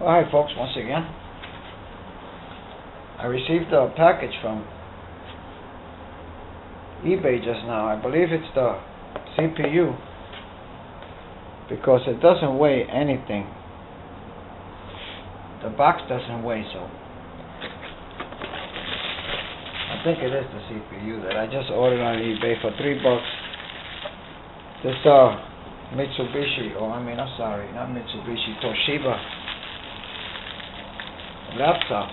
Hi folks, once again. I received a package from eBay just now. I believe it's the CPU because it doesn't weigh anything. The box doesn't weigh, so I think it is the CPU that I just ordered on eBay for $3. This Mitsubishi, not Mitsubishi, Toshiba laptop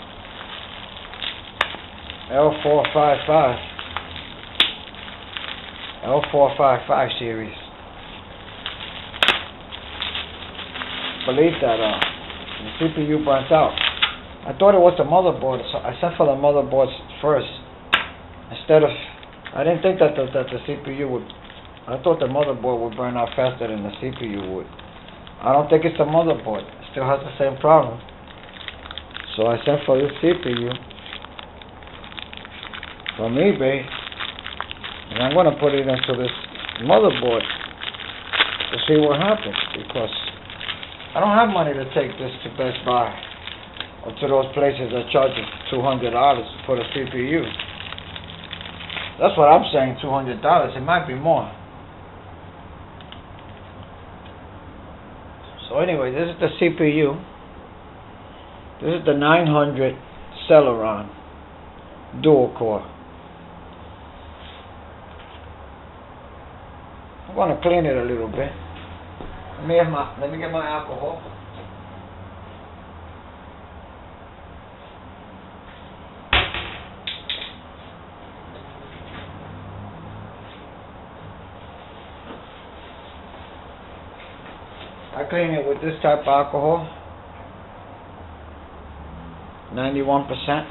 L455 series. Believe that the CPU burnt out. I thought it was the motherboard, so I sent for the motherboards first instead of. I didn't think that the CPU would. I thought the motherboard would burn out faster than the CPU would. I don't think it's the motherboard. It still has the same problem. So I sent for this CPU from eBay, and I'm going to put it into this motherboard to see what happens, because I don't have money to take this to Best Buy or to those places that charge you $200 for the CPU. That's what I'm saying, $200. It might be more. So anyway, this is the CPU. This is the 900 Celeron dual core. I'm going to clean it a little bit. Let me get my alcohol. I clean it with this type of alcohol, 91%.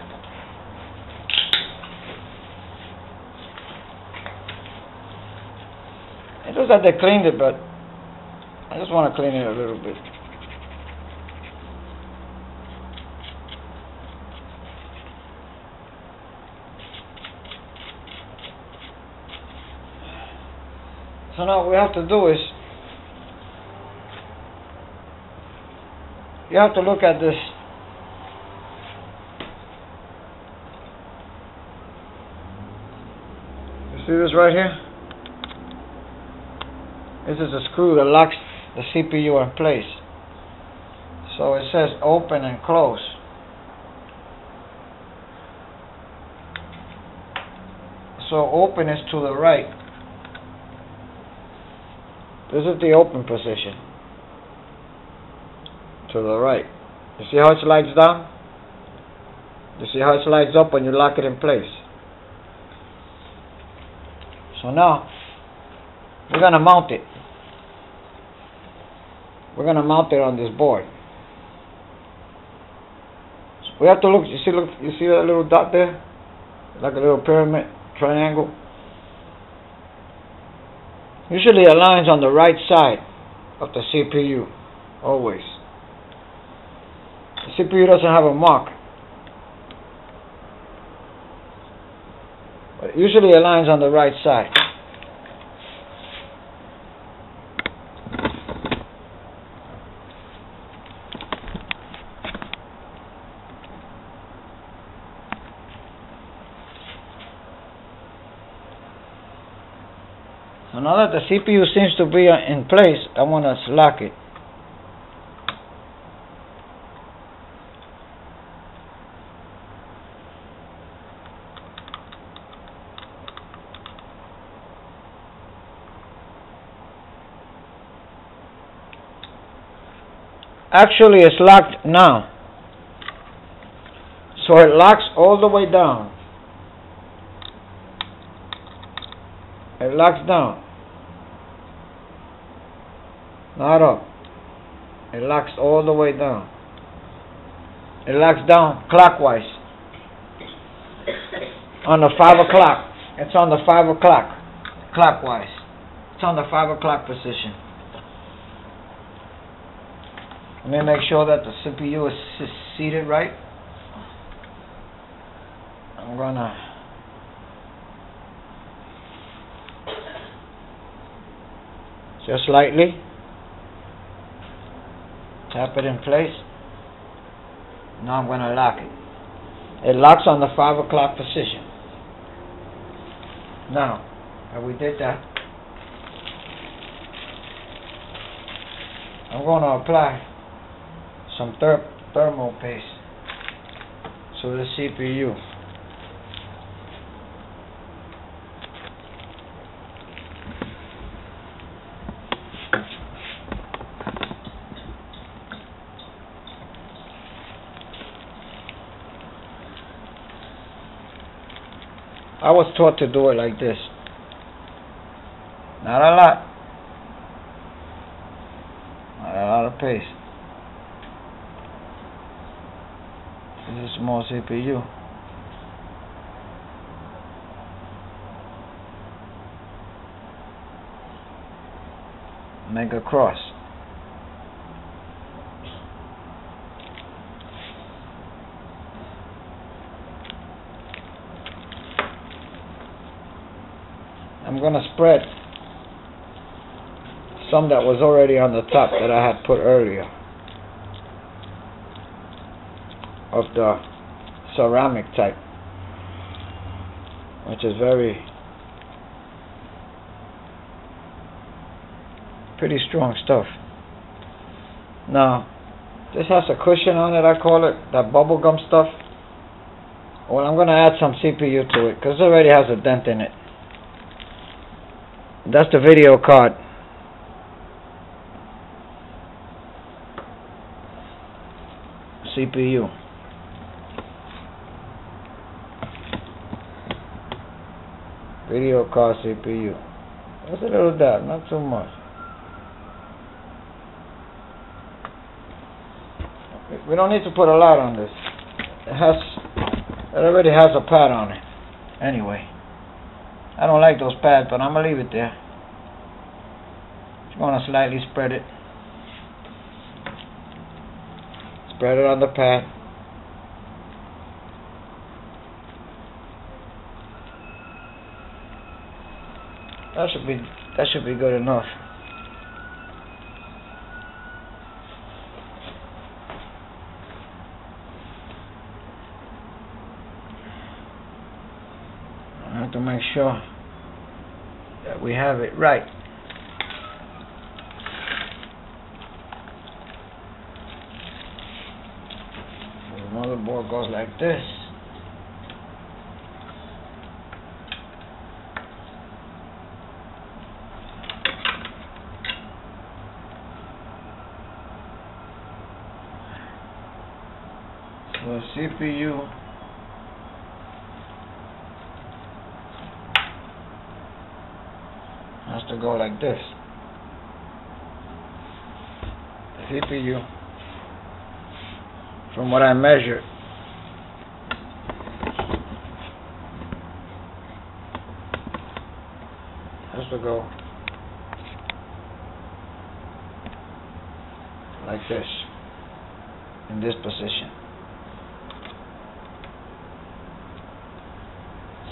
It looks like they cleaned it, but I just want to clean it a little bit. So now what we have to do is, you have to look at this. You see this right here? This is a screw that locks the CPU in place. So it says open and close. So open is to the right. This is the open position. To the right. You see how it slides down? You see how it slides up when you lock it in place? So now we're going to mount it. We're going to mount it on this board. So we have to look. You see that little dot there? Like a little pyramid, triangle. Usually it aligns on the right side of the CPU. Always. The CPU doesn't have a mark, but it usually aligns on the right side. So now that the CPU seems to be in place, I want to lock it. Actually, it's locked now. So it locks all the way down. It locks down. Not up. It locks all the way down. It locks down clockwise. On the 5 o'clock. It's on the 5 o'clock. Clockwise. It's on the 5 o'clock position. Let me make sure that the CPU is seated right. I'm gonna just lightly tap it in place. Now I'm going to lock it. It locks on the 5 o'clock position. Now, and we did that. I'm going to apply some thermal paste to the CPU. I was taught to do it like this. Not a lot. Not a lot of paste. This is a small CPU. Make a cross. I'm going to spread some that was already on the top that I had put earlier of the ceramic type, which is pretty strong stuff. Now, this has a cushion on it, I call it, that bubble gum stuff. Well, I'm going to add some CPU to it because it already has a dent in it. That's the video card. CPU. Video card CPU. Just a little dab, not too much. We don't need to put a lot on this. It already has a pad on it. Anyway, I don't like those pads, but I'm gonna leave it there. Just gonna slightly spread it. Spread it on the pad. That should be good enough. I have to make sure that we have it right. So the motherboard goes like this. So the CPU has to go like this. The CPU, from what I measured, has to go like this, in this position.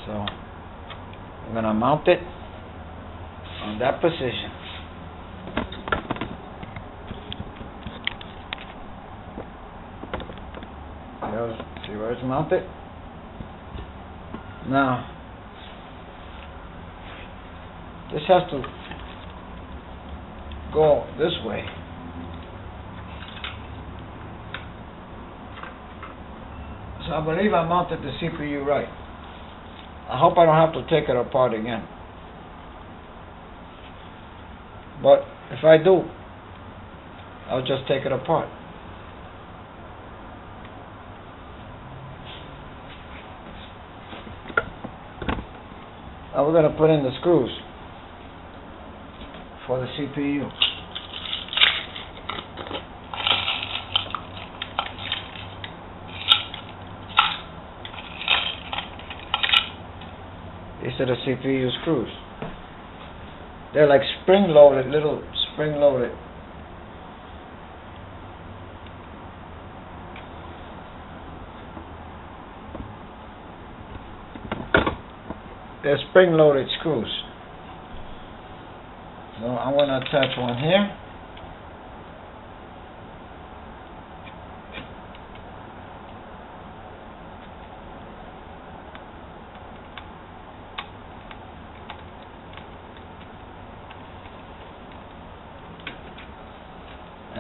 So I'm going to mount it on that position. See where it's mounted? Now, this has to go this way. So I believe I mounted the CPU right. I hope I don't have to take it apart again. But if I do, I'll just take it apart. Now we're going to put in the screws for the CPU. These are the CPU screws. They're like spring-loaded, little spring-loaded. They're spring-loaded screws. So I'm going to attach one here.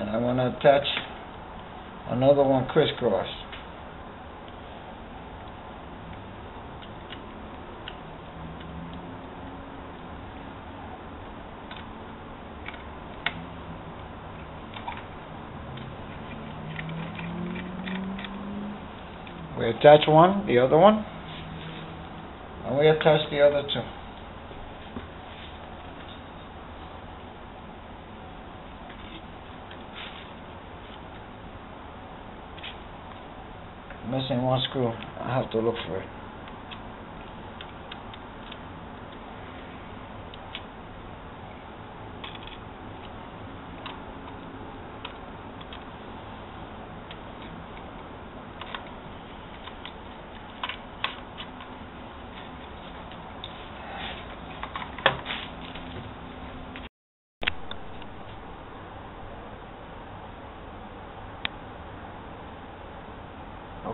and I want to attach another one crisscross. We attach one, the other one, and we attach the other two. Missing one screw. I have to look for it.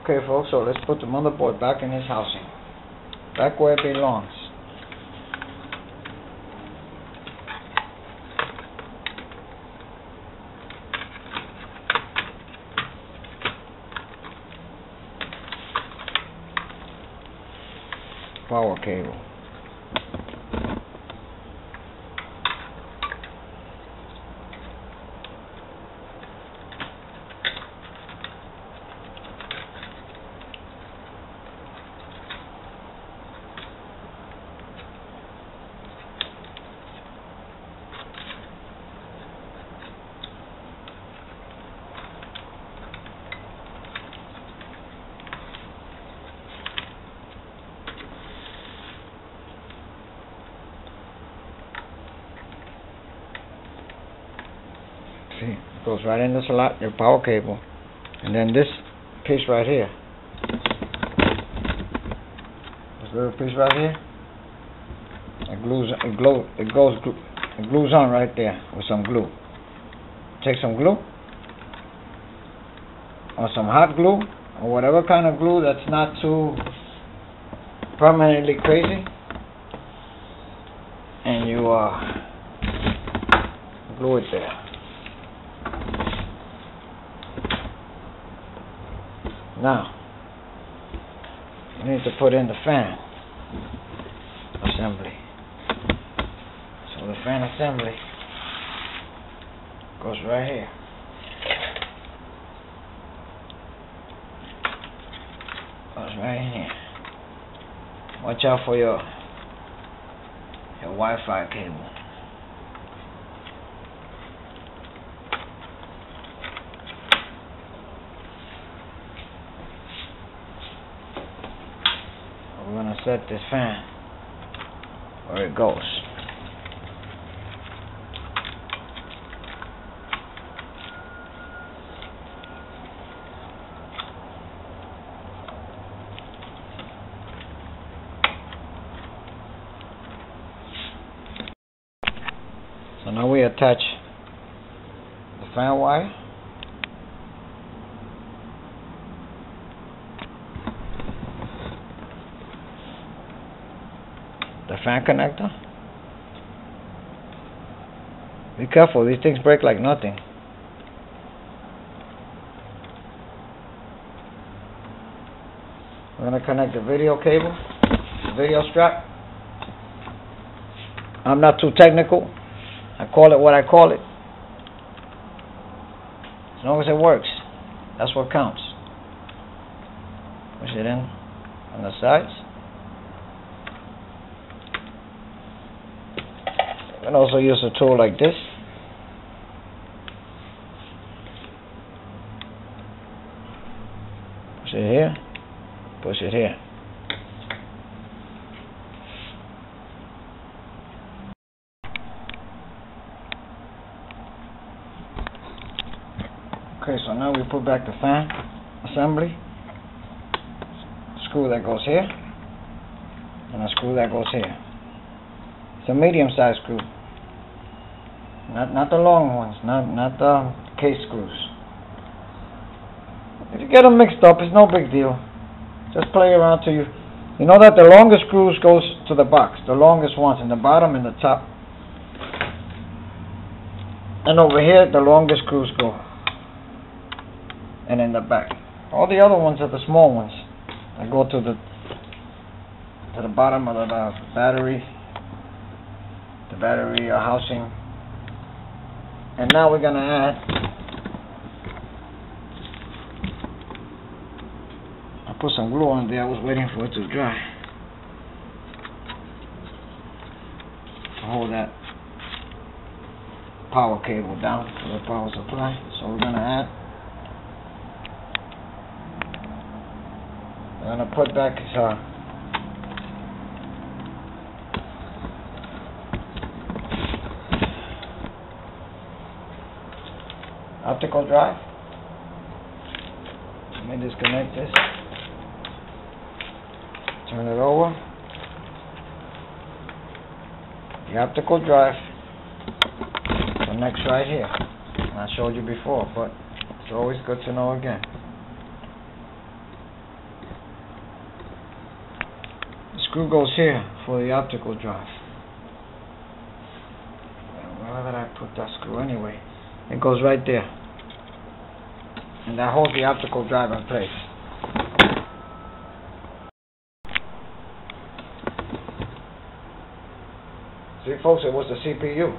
Okay folks, so let's put the motherboard back in its housing. Back where it belongs. Power cable. See, it goes right in the slot, your power cable, and then this piece right here, this little piece right here, it glues on right there with some glue. Take some glue, or some hot glue, or whatever kind of glue that's not too permanently crazy, and you glue it there. Now, we need to put in the fan assembly. So the fan assembly goes right here. Goes right in here. Watch out for your Wi-Fi cable. We're going to set this fan where it goes. So now we attach the fan wire. The fan connector. Be careful, these things break like nothing. We're going to connect the video cable, the video strap. I'm not too technical. I call it what I call it. As long as it works, that's what counts. Push it in on the sides. You can also use a tool like this. Push it here, push it here. Okay, so now we put back the fan assembly. Screw that goes here, and a screw that goes here. It's a medium-sized screw. Not the long ones, not the case screws. If you get them mixed up, it's no big deal. Just play around till you know that the longest screws goes to the box, the longest ones in the bottom and the top. And over here, the longer screws go. And in the back. All the other ones are the small ones. I go to the bottom of the battery housing. And now we're gonna add. I put some glue on there. I was waiting for it to dry. To hold that power cable down for the power supply. So we're gonna add. I'm gonna put back his optical drive. Let me disconnect this. Turn it over. The optical drive connects right here. And I showed you before, but it's always good to know again. The screw goes here for the optical drive. Where did I put that screw anyway? It goes right there. And that holds the optical drive in place. See, folks, it was the CPU.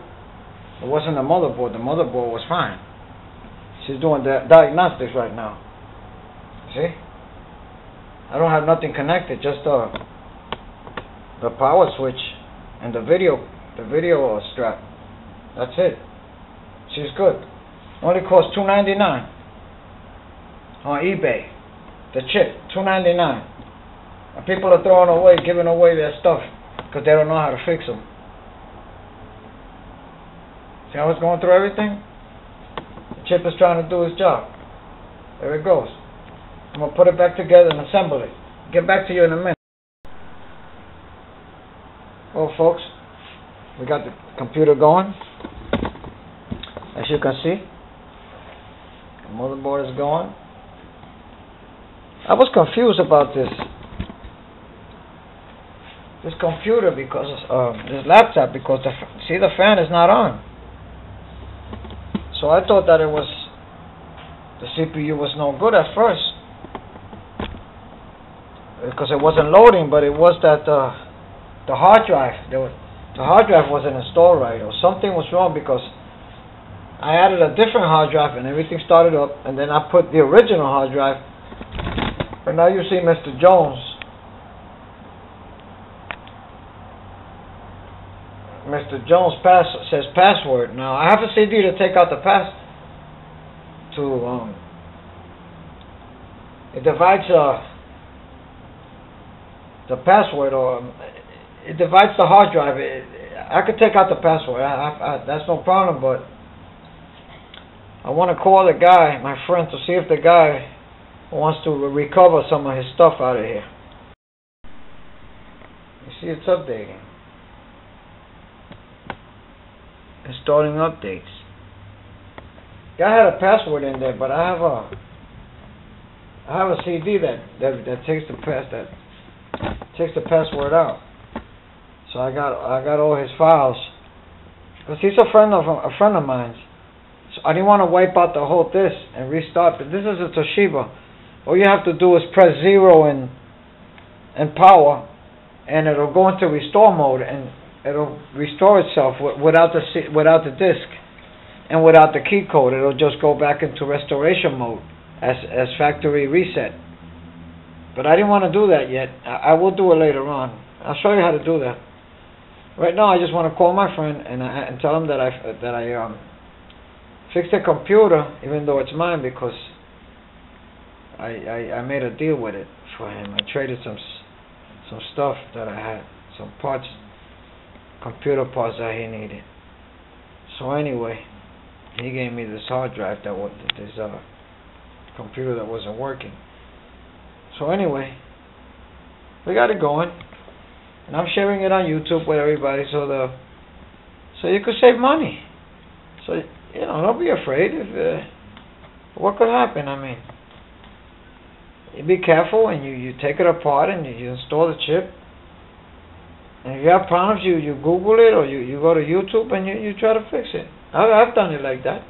It wasn't the motherboard. The motherboard was fine. She's doing the diagnostics right now. See? I don't have nothing connected, just the power switch and the video strap. That's it. She's good. Only cost $2.99 on eBay. The chip, $2.99. And people are giving away their stuff because they don't know how to fix them. See how it's going through everything? The chip is trying to do its job. There it goes. I'm going to put it back together and assemble it. Get back to you in a minute. Well, folks, we got the computer going. As you can see, the motherboard is going. I was confused about this computer because this laptop, because the fan is not on. So I thought that the CPU was no good at first because it wasn't loading, but it was that the hard drive. The hard drive wasn't installed right, or something was wrong because I added a different hard drive and everything started up, and then I put the original hard drive. And now you see Mr. Jones. Mr. Jones says password. Now I have a CD to take out the it divides the password, or it divides the hard drive. I could take out the password. That's no problem, but I want to call the guy, my friend, to see if the guy wants to recover some of his stuff out of here. You see, it's updating. Installing updates. I had a password in there, but I have a CD that takes the password out. So I got all his files, because he's a friend of mine. So I didn't want to wipe out the whole disk and restart. But this is a Toshiba. All you have to do is press 0 in power, and it'll go into restore mode, and it'll restore itself without the disk and without the key code. It'll just go back into restoration mode as factory reset. But I didn't want to do that yet. I will do it later on. I'll show you how to do that. Right now, I just want to call my friend and tell him that I fixed the computer, even though it's mine, because I made a deal with it for him. I traded some stuff that I had, some parts, computer parts that he needed. So anyway, he gave me this hard drive this computer that wasn't working. So anyway, we got it going, and I'm sharing it on YouTube with everybody, so you could save money. So don't be afraid. What could happen? I mean, you be careful, and you take it apart and you install the chip, And if you have problems, you Google it or you go to YouTube and you try to fix it. I've done it like that.